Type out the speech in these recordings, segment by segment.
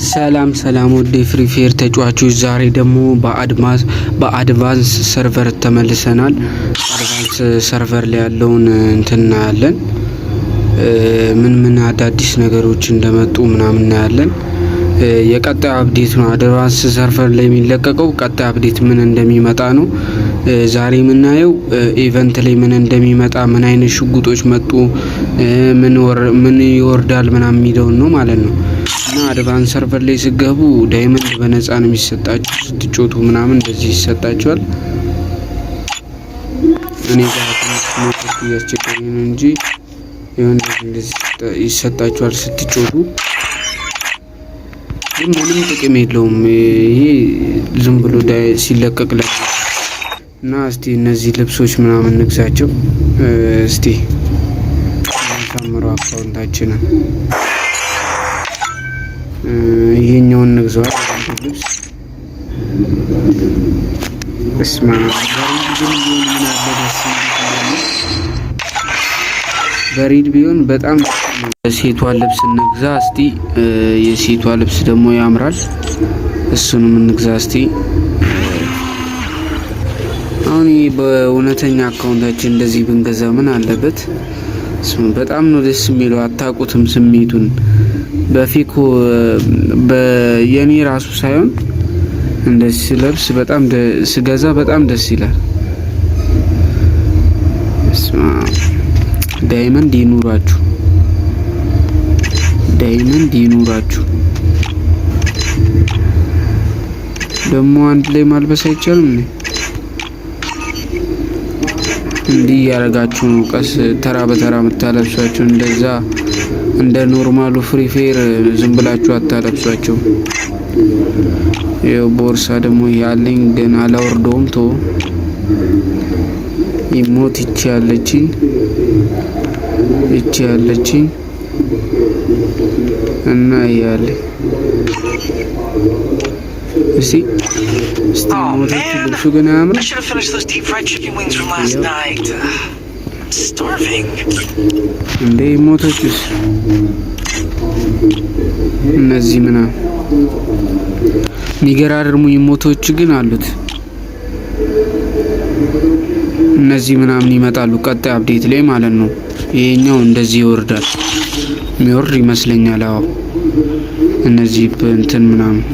ሰላም ሰላም ወደ ፍሪ ፋየር ተጫዋቾች ዛሬ ደግሞ በአድቫንስ ሰርቨር ተመልሰናል። አድቫንስ ሰርቨር ላይ ያለውን እንትን እናያለን። ምን አዳዲስ ነገሮች እንደመጡ ምናምን እናያለን። የቀጣይ አፕዴት ነው። አድቫንስ ሰርቨር ላይ የሚለቀቀው ቀጣይ አፕዴት ምን እንደሚመጣ ነው። ዛሬ የምናየው ኢቨንት ላይ ምን እንደሚመጣ፣ ምን አይነት ሽጉጦች መጡ፣ ምን ይወርዳል ምናምን የሚለውን ነው ማለት ነው። እና አድቫንስ ሰርቨር ላይ ሲገቡ ዳይመንድ በነፃ ነው የሚሰጣችሁ። ስትጮቱ ምናምን እንደዚህ ይሰጣችኋል። እኔ ጋር ትንሽ እያስቸገረኝ ነው እንጂ ይሁን እንደዚህ ይሰጣችኋል ስትጮቱ። ግን ምንም ጥቅም የለውም። ይሄ ዝም ብሎ ሲለቀቅ እና እስቲ እነዚህ ልብሶች ምናምን እንግዛቸው። እስቲ እንጨምረው አካውንታችንን። ይሄኛውን እንግዛው ልብስ እስማ በሪድ ቢሆን በጣም ሴቷ ልብስ እንግዛ እስቲ። የሴቷ ልብስ ደግሞ ያምራል። እሱንም እንግዛ እስቲ። አሁን በእውነተኛ አካውንታችን እንደዚህ ብንገዛ ምን አለበት? በጣም ነው ደስ የሚለው። አታውቁትም ስሜቱን። በፊኮ የኔ ራሱ ሳይሆን እንደዚህ ስለብስ በጣም ስገዛ በጣም ደስ ይላል። ዳይመንድ ይኑራችሁ፣ ዳይመንድ ይኑራችሁ። ደግሞ አንድ ላይ ማልበስ አይቻልም። እንዲህ ያረጋችሁ ነው ቀስ ተራ በተራ የምታለብሷቸው። እንደዛ እንደ ኖርማሉ ፍሪ ፋየር ዝም ብላችሁ አታለብሷቸው። ይኸው ቦርሳ ደግሞ ያለኝ ግን አላወርደውም። ቶ ኢሞት ይቺ ያለችኝ እና ያለ እስቲ ሞቶች ልብሱ ግን ያምራል እንዴ! ሞቶችስ እነዚህ ምናምን የሚገራርሙ ሞቶች ግን አሉት። እነዚህ ምናምን ይመጣሉ ቀጣይ አፕዴት ላይ ማለት ነው። ይሄኛው እንደዚህ ይወርዳል፣ የሚወርድ ይመስለኛል። አዎ እነዚህ እንትን ምናምን።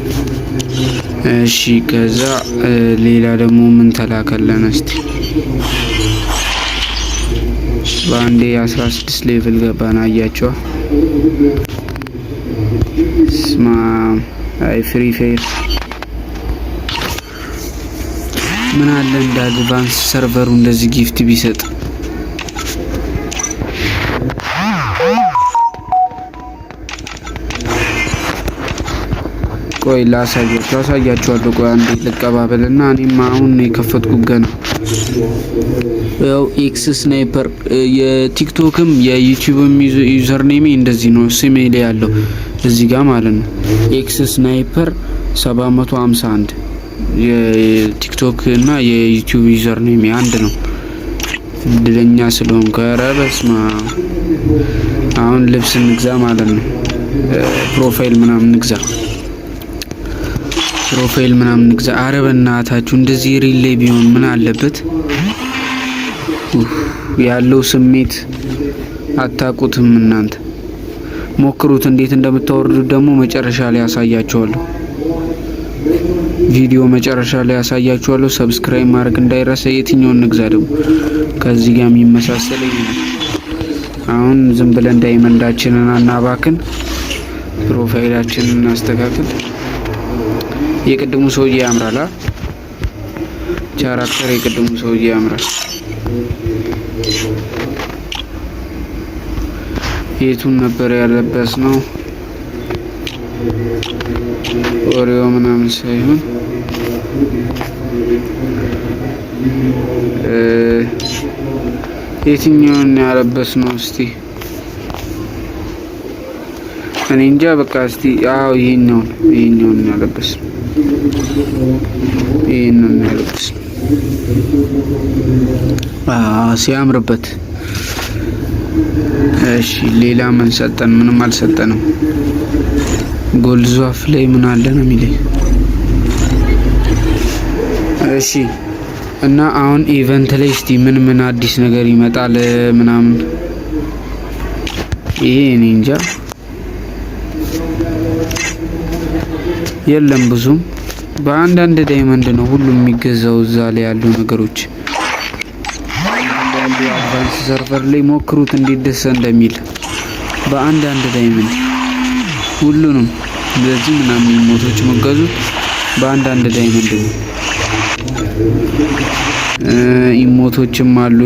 እሺ ከዛ ሌላ ደግሞ ምን ተላከለን እስቲ። በአንዴ 16 ሌቭል ገባን። አያቸዋ ስማ። አይ ፍሪ ፋየር ምን አለ እንደ አድቫንስ ሰርቨሩ እንደዚህ ጊፍት ቢሰጥ። ቆይ ላሳያችኋለሁ። ቆይ አንዴ ልቀባበልና እኔም አሁን ነው የከፈትኩት ገና። ያው ኤክስ ስናይፐር የቲክቶክም የዩቲዩብም ዩዘር ኔሜ እንደዚህ ነው። ስሜ ላይ ያለው እዚህ ጋር ማለት ነው። ኤክስ ስናይፐር 751 የቲክቶክ እና የዩቲዩብ ዩዘር ኔሜ አንድ ነው። እድለኛ ስለሆንኩ። ኧረ በስመ አብ። አሁን ልብስ እንግዛ ማለት ነው። ፕሮፋይል ምናምን እንግዛ፣ ፕሮፋይል ምናምን እንግዛ። ኧረ በእናታችሁ እንደዚህ ሪሌ ቢሆን ምን አለበት? ያለው ስሜት አታውቁትም እናንተ። ሞክሩት። እንዴት እንደምታወርዱት ደግሞ መጨረሻ ላይ ያሳያችኋለሁ። ቪዲዮ መጨረሻ ላይ ያሳያችኋለሁ። ሰብስክራይብ ማድረግ እንዳይረሳ። የትኛውን እንግዛ ደግሞ ከዚህ ጋር የሚመሳሰለኝ። አሁን ዝም ብለን ዳይመንዳችንን አናባክን፣ ፕሮፋይላችንን እናስተካክል። የቅድሙ ሰውዬ ያምራል። ካራክተር የቅድሙ ሰውዬ ያምራል። የቱን ነበር ያለበስ ነው? ኦሪዮ ምናምን ሳይሆን የትኛውን ያለበስ ነው? እስቲ እኔ እንጃ። በቃ እስቲ አዎ ይሄኛውን ያለበስ ነው። ይሄንን ያለበስ ነው። ሲያምርበት። እሺ ሌላ ምን ሰጠን? ምንም አልሰጠንም። ጎልዟፍ ላይ ምን አለ ነው የሚለኝ። እሺ እና አሁን ኢቨንት ላይ እስቲ ምን አዲስ ነገር ይመጣል ምናምን ይሄ እኔ እንጃ የለም ብዙም በአንዳንድ ዳይመንድ ነው ሁሉም የሚገዛው እዛ ላይ ያሉ ነገሮች። አንዳንድ አድቫንስ ሰርቨር ላይ ሞክሩት እንዴት ደስ እንደሚል በአንዳንድ ዳይመንድ ሁሉንም በዚህ ምናምን ኢሞቶች መገዙት በአንዳንድ ዳይመንድ ነው። ኢሞቶችም አሉ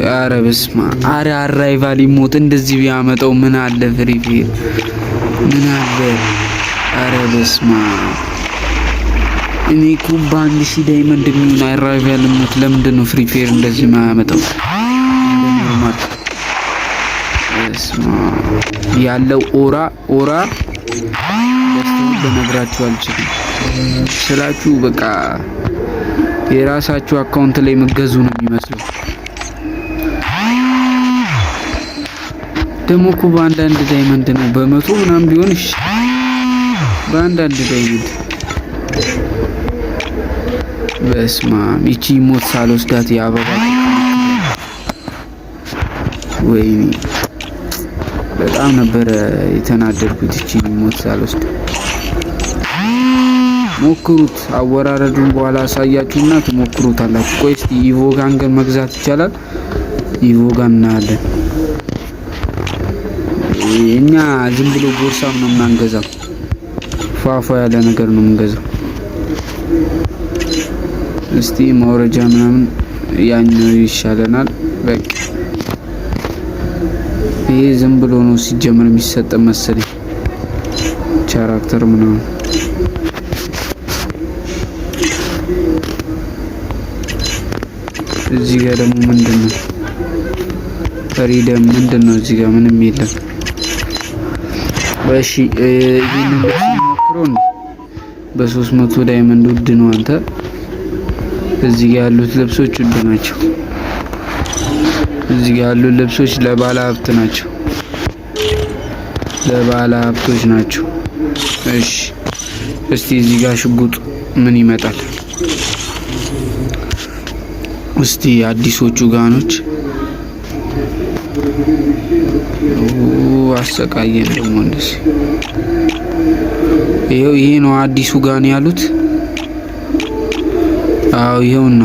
ኧረ በስመ አብ አራይቫል ኢሞት እንደዚህ ቢያመጣው ምን አለ ፍሪ ፋየር ምን አለ ኧረ በስመ አብ እኔ እኮ በአንድ ሺህ ዳይመንድ የሚሆን አራይቫል ኢሞት ለምንድን ነው ፍሪ ፋየር እንደዚህ ማያመጣው? በስመ አብ ያለው ኦራ ደስታውን ልነግራችሁ አልችልም ስላችሁ በቃ የራሳችሁ አካውንት ላይ መገዙ ነው የሚመስለው። ደግሞ እኮ በአንዳንድ ዳይመንድ ነው በመቶ ምናምን ቢሆን እሺ በአንዳንድ ዳይመንድ በስመ አብ ይቺ ሞት ሳልወስዳት የአበባ ወይኔ በጣም ነበረ የተናደድኩት ይቺ ሞት ሳልወስድ። ሞክሩት አወራረዱን በኋላ አሳያችሁና ትሞክሩታላችሁ። ቆይ እስቲ ኢቮጋን ግን መግዛት ይቻላል? ኢቮጋን እናያለን። እኛ ዝም ብሎ ቦርሳም ነው የማንገዛው ፏፏ ያለ ነገር ነው የምንገዛው። እስቲ ማውረጃ ምናምን ያኛው ይሻለናል። በቃ ይሄ ዝም ብሎ ነው ሲጀመር የሚሰጥ መሰለኝ ካራክተር ምናምን። እዚህ ጋር ደግሞ ምንድነው ፍሪደም ምንድነው? እዚህ ጋር ምንም የለም። እሺ ይሄንን ሞክሮን በ300 ዳይመንድ ውድ ነው አንተ። እዚህ ጋር ያሉት ልብሶች ውድ ናቸው። እዚህ ጋር ያሉት ልብሶች ለባለ ሀብት ናቸው፣ ለባለ ሀብቶች ናቸው። እሺ እስቲ እዚህ ጋር ሽጉጥ ምን ይመጣል? እስቲ አዲሶቹ ጋኖች አሰቃየን ደግሞ እንደዚህ። ይሄ ነው አዲሱ ጋን ያሉት። አዎ ይሄውና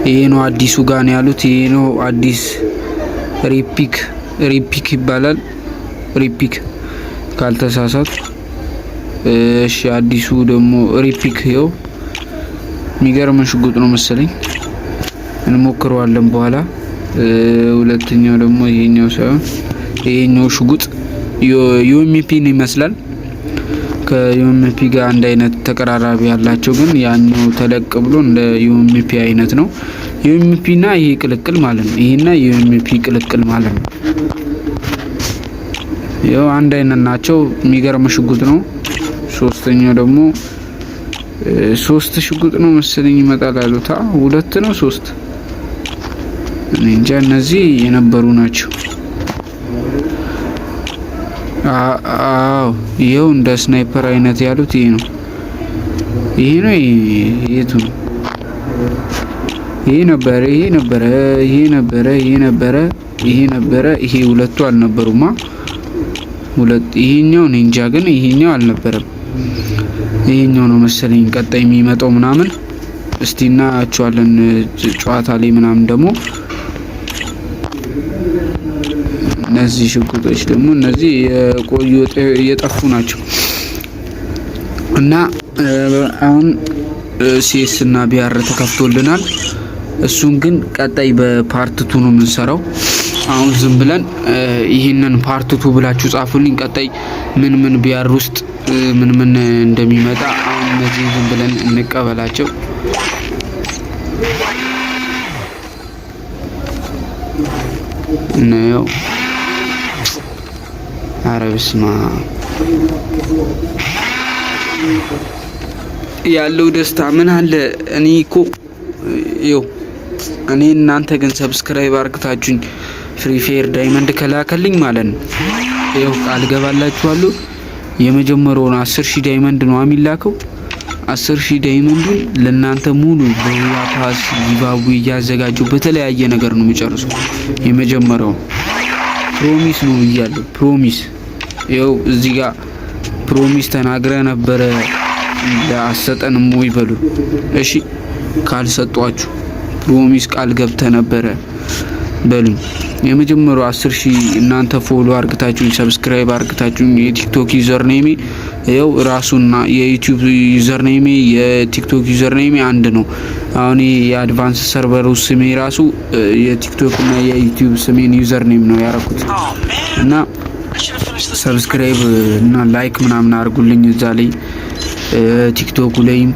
ይሄ ነው አዲሱ ጋን ያሉት። ይሄ ነው አዲስ ሪፒክ ይባላል። ሪፒክ ካልተሳሳት። እሺ አዲሱ ደግሞ ሪፒክ ይኸው የሚገርም ሽጉጥ ነው መሰለኝ እንሞክረዋለን በኋላ። ሁለተኛው ደግሞ ይሄኛው ሳይሆን ይሄኛው ሽጉጥ ዩኤምፒን ይመስላል። ከዩኤምፒ ጋር አንድ አይነት ተቀራራቢ ያላቸው ግን ያኛው ተለቅ ብሎ እንደ ዩኤምፒ አይነት ነው። ዩኤምፒ እና ይሄ ቅልቅል ማለት ነው። ይሄና ዩኤምፒ ቅልቅል ማለት ነው። ያው አንድ አይነት ናቸው። የሚገርም ሽጉጥ ነው። ሶስተኛው ደግሞ ሶስት ሽጉጥ ነው መሰለኝ ይመጣል አሉታ። ሁለት ነው ሶስት እኔ እንጃ። እነዚህ የነበሩ ናቸው። አዎ ይሄው እንደ ስናይፐር አይነት ያሉት ይሄ ነው። ይሄ ነው የቱ ነው? ይሄ ነበረ። ይሄ ሁለቱ አልነበሩማ። ይሄኛው እንጃ ግን ይሄኛው አልነበረም። ይሄኛው ነው መሰለኝ ቀጣይ የሚመጣው ምናምን። እስቲ እናያቸዋለን ጨዋታ ላይ ምናምን ደግሞ እነዚህ ሽጉጦች ደግሞ እነዚህ የቆዩ የጠፉ ናቸው እና አሁን ሲኤስ እና ቢአር ተከፍቶልናል። እሱን ግን ቀጣይ በፓርት 2 ነው የምንሰራው። አሁን ዝም ብለን ይሄንን ፓርት 2 ብላችሁ ጻፉልኝ። ቀጣይ ምን ቢአር ውስጥ ምን እንደሚመጣ አሁን እነዚህ ዝም ብለን እንቀበላቸው። ነው አረብስማ ያለው ደስታ ምን አለ። እኔ እኮ እኔ እናንተ ግን ሰብስክራይብ አርግታችሁኝ ፍሪ ፋየር ዳይመንድ ከላከልኝ ማለት ነው ቃል ገባላችኋለሁ የመጀመሪያውን 10000 ዳይመንድ ነው የሚላከው። 10000 ዳይመንዱን ለእናንተ ሙሉ በያፓስ ጊቫዌ እያዘጋጀው በተለያየ ነገር ነው የሚጨርሰው። የመጀመሪያው ፕሮሚስ ነው ብያለሁ። ፕሮሚስ ይኸው እዚህ ጋር ፕሮሚስ ተናግረ ነበረ ለአሰጠንም ወይ በሉ። እሺ ካልሰጧችሁ ፕሮሚስ ቃል ገብተ ነበረ በሉኝ። የመጀመሪያው 10000 እናንተ ፎሎ አርግታችሁኝ ሰብስክራይብ አርግታችሁኝ የቲክቶክ ዩዘር ኔሜ ይኸው ራሱና የዩቲዩብ ዩዘር ኔሜ የቲክቶክ ዩዘር ኔሜ አንድ ነው። አሁን የአድቫንስ ሰርቨሩ ስሜ ራሱ የቲክቶክ እና የዩቲዩብ ስሜን ዩዘር ኔም ነው ያረኩት እና ሰብስክራይብ እና ላይክ ምናምን አርጉልኝ እዛ ላይ ቲክቶክ ላይም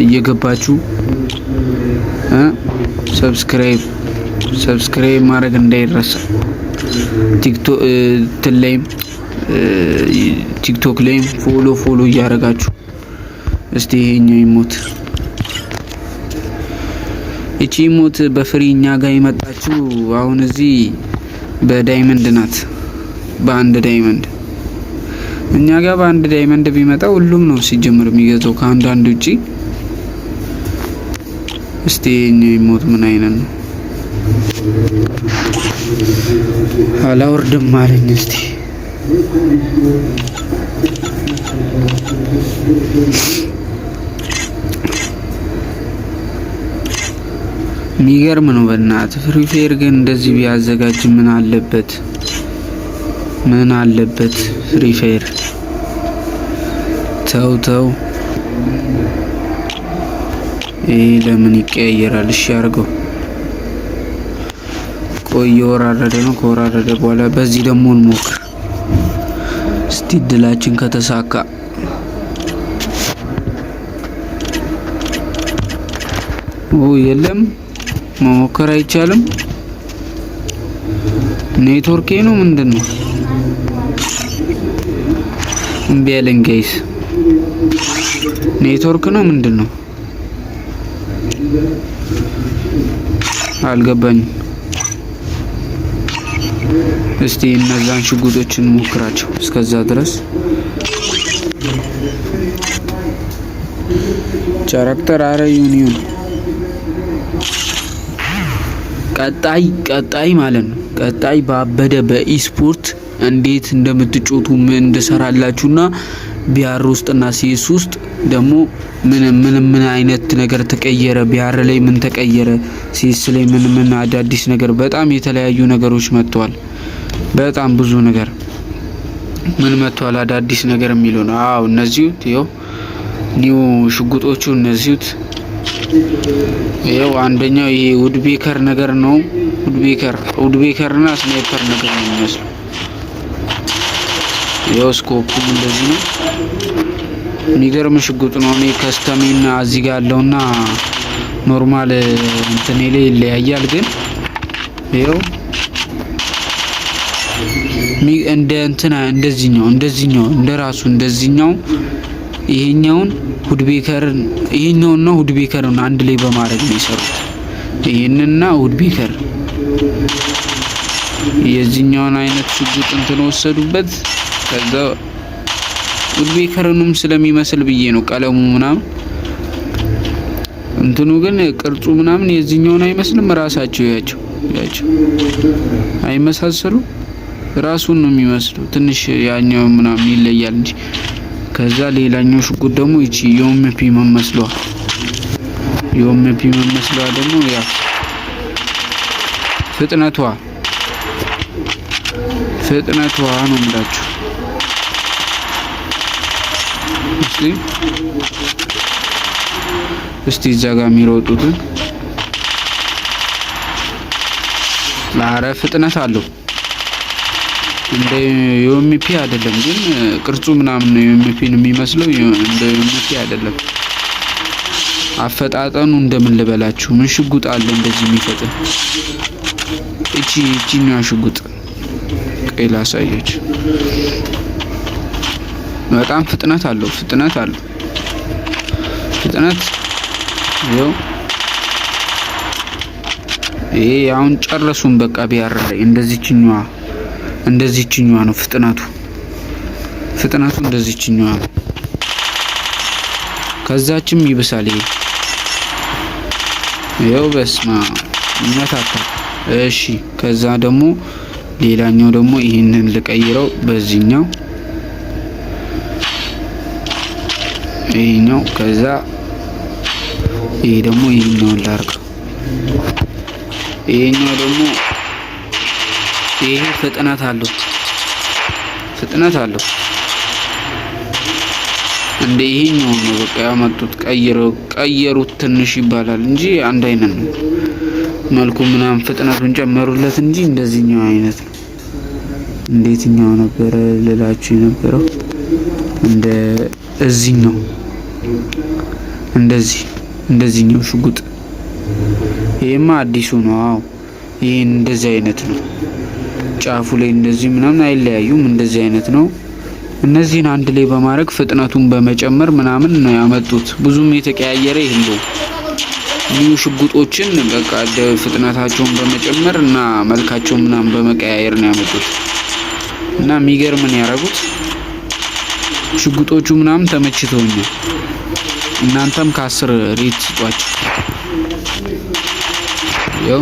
እየገባችሁ ሰብስክራይብ ማድረግ እንዳይረሳ። ቲክቶክ ላይም ፎሎ እያረጋችሁ እስቲ ይሄኛው ይሞት እቺ ሞት በፍሪ እኛ ጋር የመጣችው አሁን እዚህ በዳይመንድ ናት። በአንድ ዳይመንድ እኛ ጋር በአንድ ዳይመንድ ቢመጣ ሁሉም ነው ሲጀምር የሚገዛው ከአንዳንድ ውጪ። እስቲ ይሄኛው ይሞት ምን አይነት ነው? አላወርድም አለኝ። እስቲ የሚገርም ነው በእናትህ። ፍሪ ፋየር ግን እንደዚህ ቢያዘጋጅ ምን አለበት? ምን አለበት? ፍሪ ፋየር ተው። ይሄ ለምን ይቀያየራል? እሺ አድርገው። ቆይ እየወራረደ ነው። ከወራረደ በኋላ በዚህ ደግሞ እንሞክር እስቲ ድላችን ከተሳካ። የለም መሞከር አይቻልም። ኔትወርኬ ነው ምንድነው? እምቢ አለኝ ጋይስ። ኔትወርክ ነው ምንድነው? አልገባኝም። እስቲ እነዛን ሽጉጦችን ሞክራቸው እስከዛ ድረስ ቻራክተር አረ ዩኒዮን ቀጣይ ማለት ነው። ቀጣይ ባበደ በኢስፖርት እንዴት እንደምትጮቱ ምን እንደሰራላችሁና ቢአር ውስጥና ሲኤስ ውስጥ ደግሞ ምን አይነት ነገር ተቀየረ፣ ቢአር ላይ ምን ተቀየረ፣ ሲኤስ ላይ ምን አዳዲስ ነገር በጣም የተለያዩ ነገሮች መጥተዋል። በጣም ብዙ ነገር ምን መጥተዋል አዳዲስ ነገር የሚለው ነው። አዎ እነዚህ ይኸው ኒው ሽጉጦቹ እነዚህ ይኸው አንደኛው ይሄ ውድቤከር ነገር ነው። ውድቤከርና ስናይፐር ነገር ነው የሚመስለው። ይኸው ስኮፑም እንደዚህ ነው። የሚገርም ሽጉጥ ነው። እኔ ከስተሜና እዚህ ጋር ያለውና ኖርማል እንትኔ ላይ ይለያያል። ግን ይኸው እንደ እንትና እንደዚህኛው እንደራሱ እንደዚህኛው ይሄኛውን ውድቤከርን ይሄኛውና ውድቤከርን አንድ ላይ በማድረግ ነው የሰሩት። ይሄንና ውድቤከር የዚህኛውን አይነት ሽጉጥ እንትን ወሰዱበት። ከዛ ውድቤከርንም ስለሚመስል ብዬ ነው ቀለሙ ምናምን እንትኑ ግን ቅርጹ ምናምን የዚህኛውን አይመስልም። ራሳቸው ያቸው አይመሳሰሉ ራሱን ነው የሚመስለው። ትንሽ ያኛው ምናምን ይለያል እንጂ። ከዛ ሌላኛው ሽጉጥ ደግሞ እቺ ዮምፒ መመስለዋ ደግሞ ያ ፍጥነቷ ነው የምላችሁ። እስቲ እዛ ጋር የሚሮጡትን ላረ ፍጥነት አለው። እንደ ዮምፒ አይደለም ግን ቅርጹ ምናምን ነው ዮምፒን የሚመስለው። እንደ ዮምፒ አይደለም አፈጣጠኑ። እንደምን ልበላችሁ ምን ሽጉጥ አለ እንደዚህ የሚፈጥን? እቺኛዋ ሽጉጥ ቀይ ላሳያችሁ። በጣም ፍጥነት አለው። ይኸው ይሄ አሁን ጨረሱን በቃ ቢያር ላይ እንደዚህኛዋ ነው ፍጥነቱ ፍጥነቱ እንደዚህኛው ነው። ከዛችም ይብሳል። ይሄው በስማ ይመታታል። እሺ ከዛ ደግሞ ሌላኛው ደግሞ ይሄንን ልቀይረው በዚህኛው ይሄኛው ከዛ ይሄ ደግሞ ይሄኛውን ላርገው። ይሄኛው ደግሞ ይሄ ፍጥነት አለው እንደ ይሄኛው ነው በቃ ያመጡት። ቀየሩት ትንሽ ይባላል እንጂ አንድ አይነት ነው መልኩ ምናምን ፍጥነቱን ጨመሩለት እንጂ እንደዚህኛው አይነት ነው። እንዴትኛው ነበር ልላችሁ የነበረው እንደ እዚህኛው እንደዚህኛው ሽጉጥ። ይሄማ አዲሱ ነው። አዎ ይሄ እንደዚህ አይነት ነው። ጫፉ ላይ እንደዚህ ምናምን አይለያዩም። እንደዚህ አይነት ነው። እነዚህን አንድ ላይ በማድረግ ፍጥነቱን በመጨመር ምናምን ነው ያመጡት። ብዙም የተቀያየረ ይሄው ኒው ሽጉጦችን በቃ ፍጥነታቸውን በመጨመር እና መልካቸውን ምናምን በመቀያየር ነው ያመጡት እና የሚገርም ነው ያደረጉት። ሽጉጦቹ ምናምን ተመችተውኛል። እናንተም ከ10 ሬት ስጧቸው። ያው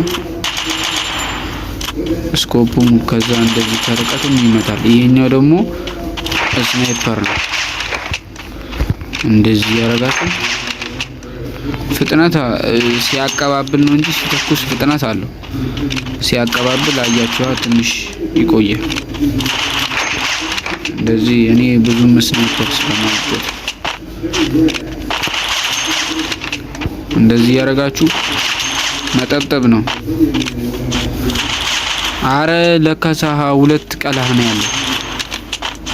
ስኮፑም ከዛ እንደዚህ ከርቀትም ይመታል። ይሄኛው ደግሞ ስናይፐር ነው። እንደዚህ ያረጋችሁ ፍጥነት ሲያቀባብል ነው እንጂ ሲተኩስ ፍጥነት አለው። ሲያቀባብል አያችኋ ትንሽ ይቆያል። እንደዚህ እኔ ብዙም ስናይፐር ስለማልወድ እንደዚህ ያረጋችሁ መጠብጠብ ነው። አረ ለካሳሃ ሁለት ቀላህ ነው ያለው።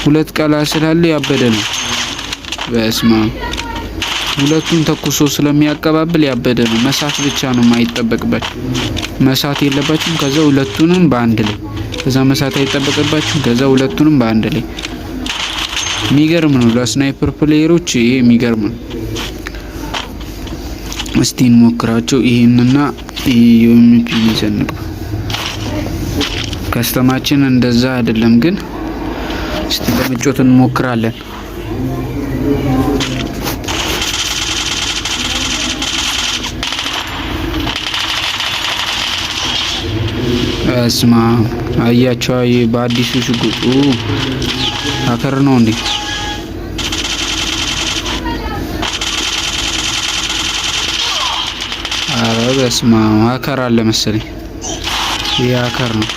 ሁለት ቀላህ ስላለ ያበደ ነው። በስማ ሁለቱን ተኩሶ ስለሚያቀባብል ያበደ ነው። መሳት ብቻ ነው የማይጠበቅበት። መሳት የለባችሁም። ከዛ ሁለቱንም በአንድ ላይ ከዛ መሳት አይጠበቅባችሁም። ከዛ ሁለቱንም በአንድ ላይ የሚገርም ነው። ለስናይፐር ፕሌየሮች ይሄ የሚገርም ነው። እስቲ እንሞክራቸው። ይሄንና ዩኤምፒ ይዘንቁ። ከስተማችን እንደዛ አይደለም ግን እስቲ ለመጮት እንሞክራለን። እስማ አያቸው በአዲሱ ሽጉጡ አከር ነው እንዴ? አረ በስማ አከር አለ መሰለኝ። ይሄ አከር ነው።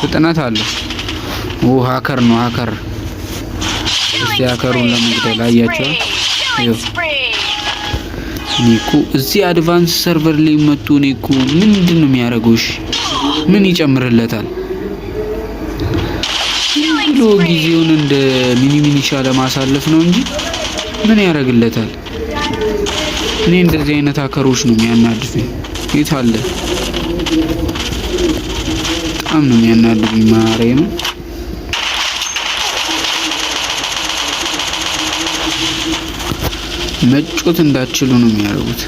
ፍጥነት አለው። ሀከር ነው ሀከር። እስቲ ሀከሩን ለመግደል አያቸው። ኒኩ እዚህ አድቫንስ ሰርቨር ላይ መጥቶ ኒኩ ምንድነው የሚያደርገው? ምን ይጨምርለታል ብሎ ጊዜውን እንደ ሚኒሻ ለማሳለፍ ነው እንጂ ምን ያደርግለታል? እኔ እንደዚህ አይነት ሀከሮች ነው የሚያናድፉኝ። የት አለ? በጣም ነው የሚያናድፉኝ። ማርያም መጮት እንዳትችሉ ነው የሚያደርጉት።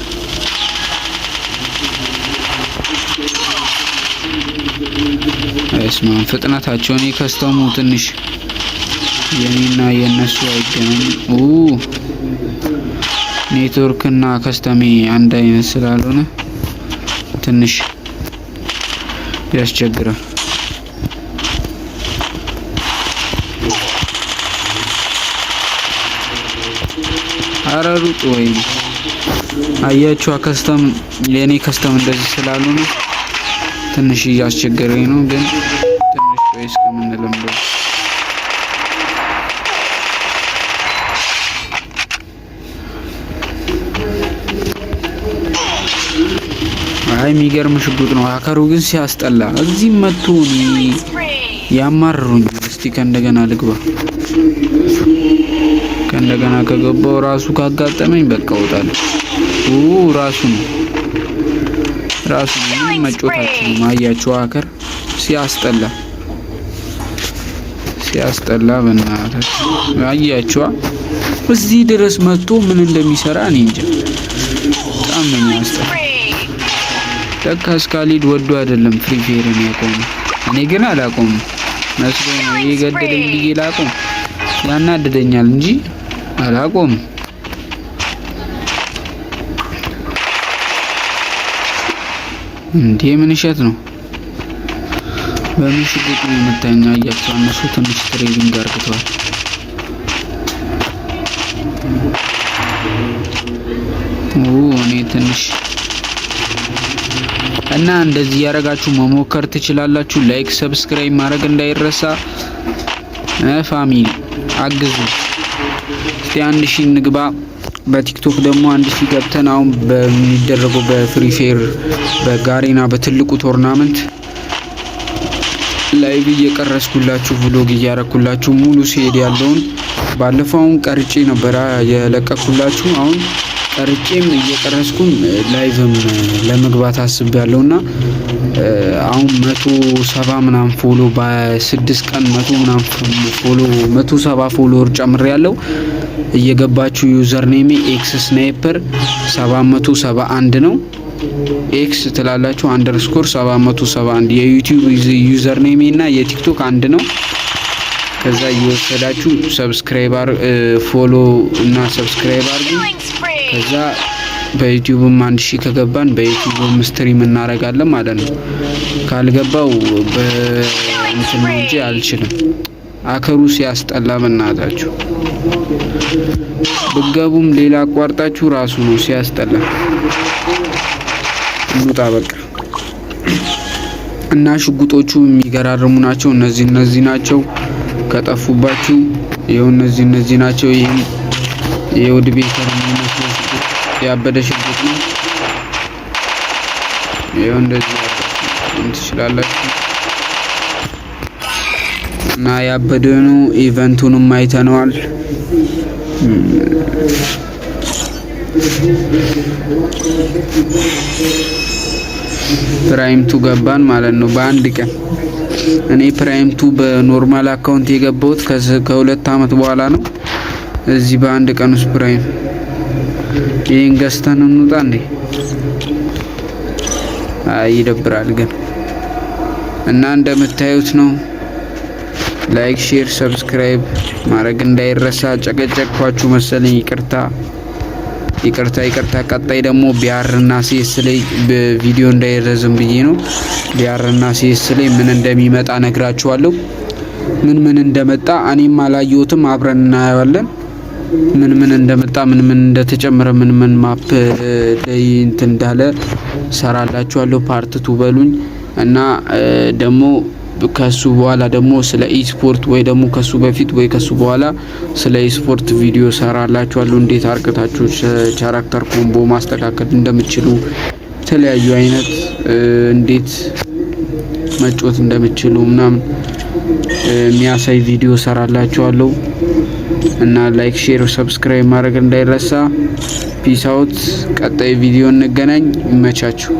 አይስማም ፍጥነታቸው። እኔ ከስተሙ ትንሽ የኔና የነሱ አይገናኝም። ኔትወርክ እና ከስተሜ አንድ አይነት ስላልሆነ ትንሽ ያስቸግራል። አራሩጥ ወይ አያችሁ ከስተም የኔ ከስተም እንደዚህ ስላልሆነ ትንሽ እያስቸገረኝ ነው። ግን ትንሽ ወይስ ከመንለምደው አይ የሚገርም ሽጉጥ ነው። ሀከሩ ግን ሲያስጠላ እዚህ መጥቶ ያማርሩኝ። እስቲ ከእንደገና ልግባ። ከእንደገና ከገባው ራሱ ካጋጠመኝ በቃ እወጣለሁ። ራሱ ነው ምንም መጮታችን ማያቸው ሀከር ሲያስጠላ በእናታችሁ አያችዋ። እዚህ ድረስ መጥቶ ምን እንደሚሰራ እኔ እንጃ። በጣም ነው የሚያስጠላ። ለካ እስካሊድ ወዶ አይደለም ፍሪ ፋየርን ያቆመው። እኔ ግን አላቆም መስሎ ነው የገደለኝ ብዬ ላቆም ያናደደኛል እንጂ አላቆም። እንዴ ምን እሸት ነው? በምን ሽጉጥ ነው የምታኛ? እያቸው እነሱ ትንሽ ትሬኒንግ አርግተዋል። እኔ ትንሽ እና እንደዚህ ያረጋችሁ መሞከር ትችላላችሁ። ላይክ ሰብስክራይብ ማድረግ እንዳይረሳ። ፋሚሊ አግዙ። እስቲ 1000 ንግባ። በቲክቶክ ደግሞ 1000 ገብተን አሁን በሚደረገው በፍሪ ፌር በጋሪና በትልቁ ቶርናመንት ላይቭ እየቀረስኩላችሁ ቭሎግ እያረኩላችሁ ሙሉ ሲሄድ ያለውን ባለፈውን ቀርጬ ነበር የለቀኩላችሁ። አሁን ቀርጬም እየቀረስኩም ላይቭም ለመግባት አስቤያለሁና አሁን 170 ምናምን ፎሎ በ6 ቀን 100 ምናምን ፎሎ 170 ፎሎወር ጨምሬያለሁ። እየገባችሁ ዩዘር ኔሜ ኤክስ ስናይፐር 771 ነው። ኤክስ ትላላችሁ አንደርስኮር 771 የዩቲዩብ ዩዘር ኔሜ እና የቲክቶክ አንድ ነው። ከዛ እየወሰዳችሁ ሰብስክራይበር ፎሎ እና ሰብስክራይብ አድርጉ። ከዛ በዩቲዩብም 1000 ከገባን በዩቲዩብም ስትሪም እናረጋለን ማለት ነው። ካልገባው በእንትን እንጂ አልችልም። አከሩ ሲያስጠላ በእናታችሁ ብገቡም ሌላ አቋርጣችሁ ራሱ ነው ሲያስጠላ። ሙጣ በቃ እና ሽጉጦቹ የሚገራርሙ ናቸው። እነዚህ ናቸው። ከጠፉባችሁ ይሄው እነዚህ ናቸው። ይሄም የውድ ቤተር የሚመስለው ያበደ ሽጉጥ ነው። ይሄው እንደዚህ ትችላላችሁ። እና ያበደ ነው። ኢቨንቱንም አይተነዋል። ፕራይም 2 ገባን ማለት ነው በአንድ ቀን። እኔ ፕራይም 2 በኖርማል አካውንት የገባሁት ከ2 አመት በኋላ ነው። እዚህ በአንድ ቀን ውስጥ ፕራይም ይሄን ገዝተን እንውጣ እንዴ? ይደብራል ግን እና እንደምታዩት ነው። ላይክ ሼር ሰብስክራይብ ማድረግ እንዳይረሳ። ጨቀጨቅኳችሁ መሰለኝ። ይቅርታ። ቀጣይ ደግሞ ቢአርና ሲኤስ ላይ በቪዲዮ እንዳይረዝም ብዬ ነው። ቢአርና ሲኤስ ላይ ምን እንደሚመጣ ነግራችኋለሁ። ምን እንደመጣ እኔም አላየሁትም። አብረን እናያለን። ምን እንደመጣ ምን እንደተጨመረ ምን ማፕ ላይ እንትን እንዳለ ሰራላችኋለሁ። ፓርት 2 በሉኝ እና ደግሞ ከሱ በኋላ ደግሞ ስለ ኢስፖርት ወይ ደግሞ ከሱ በፊት ወይ ከሱ በኋላ ስለ ኢስፖርት ቪዲዮ ሰራላችኋለሁ። እንዴት አርክታችሁ ካራክተር ኮምቦ ማስተካከል እንደምትችሉ የተለያዩ አይነት እንዴት መጫወት እንደምትችሉ ምናምን የሚያሳይ ቪዲዮ ሰራላችኋለሁ እና ላይክ ሼር ሰብስክራይብ ማድረግ እንዳይረሳ። ፒስ አውት። ቀጣይ ቪዲዮ እንገናኝ። ይመቻችሁ።